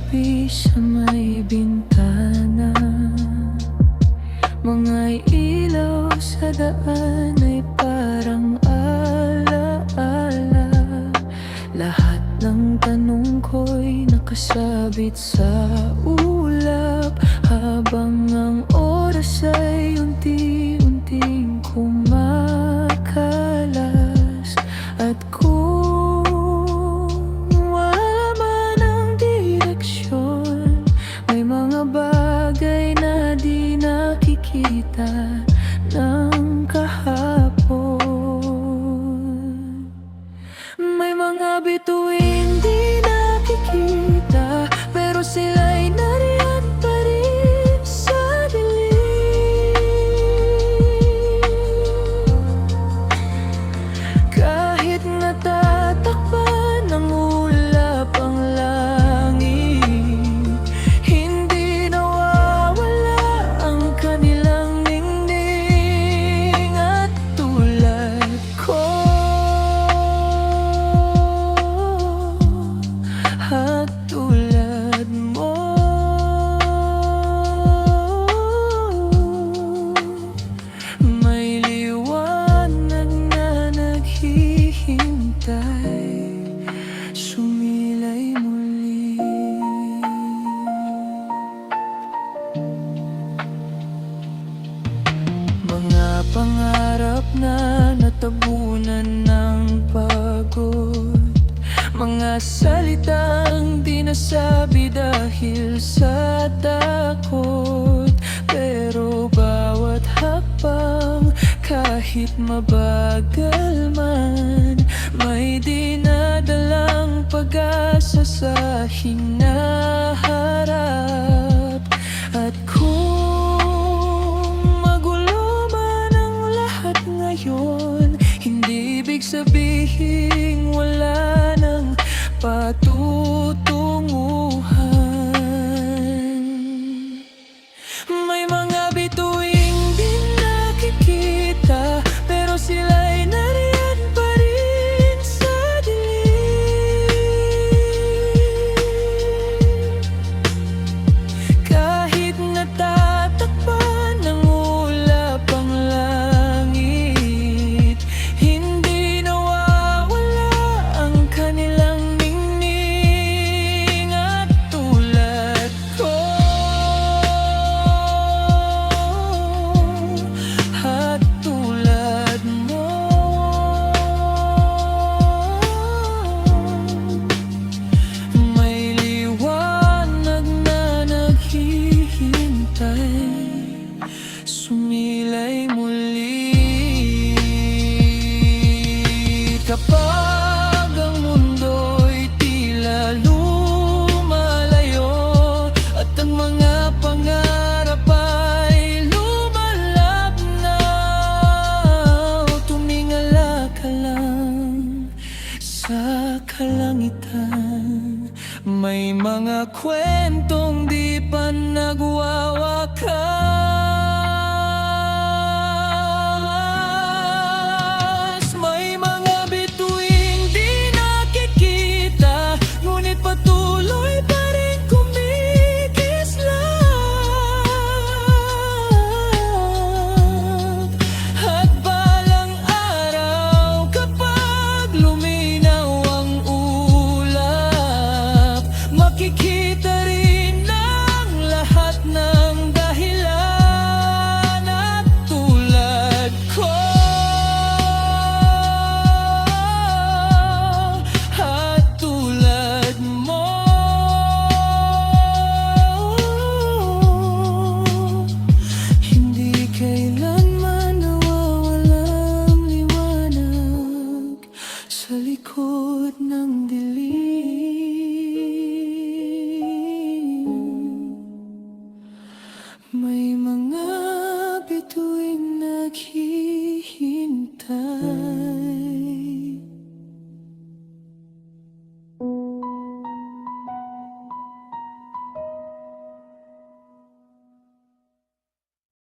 gabi sa may bintana, mga ilaw sa daan ay parang alaala. Lahat ng tanong ko'y nakasabit sa ulap, habang ang oras ay unti-unting kumakalas. At kung wala man ang direksyon, may mga bagay na di nakikita ng kahapon. May mga bituin di nakikita, pero sila'y nariyan pa rin sa dilim. Kahit natatakpan ng ulap ang langit, hindi nawawala ang kanilang ningning. At tulad ko, at tulad mo, may liwanag na naghihintay, sumilay muli. Mga pangarap na natabunan ng pagod, mga salitang di nasabi dahil sa takot. Pero bawat hakbang, kahit mabagal man, may dinadalang pag-asa sa hinaharap. At kung magulo man ang lahat ngayon, hindi ibig sabihin wala nang patutunguhan. May mga bituing di nakikita, pero sila'y nariyan pa rin sa dilim. Kahit natatakpan ng ulap ang langit, hindi nawawala ang kanilang ningning. At tulad ko, at tulad mo, may liwanag na naghihintay, sumilay muli. Kapag ang mundo'y tila lumalayo, at ang mga pangarap ay lumalabnaw, tumingala ka lang sa kalangitan. May mga kwentong di pa nagwawakas. May mga bituing di nakikita, ngunit patuloy pa rin kumikislap. At balang araw, kapag luminaw ang ulap, makikita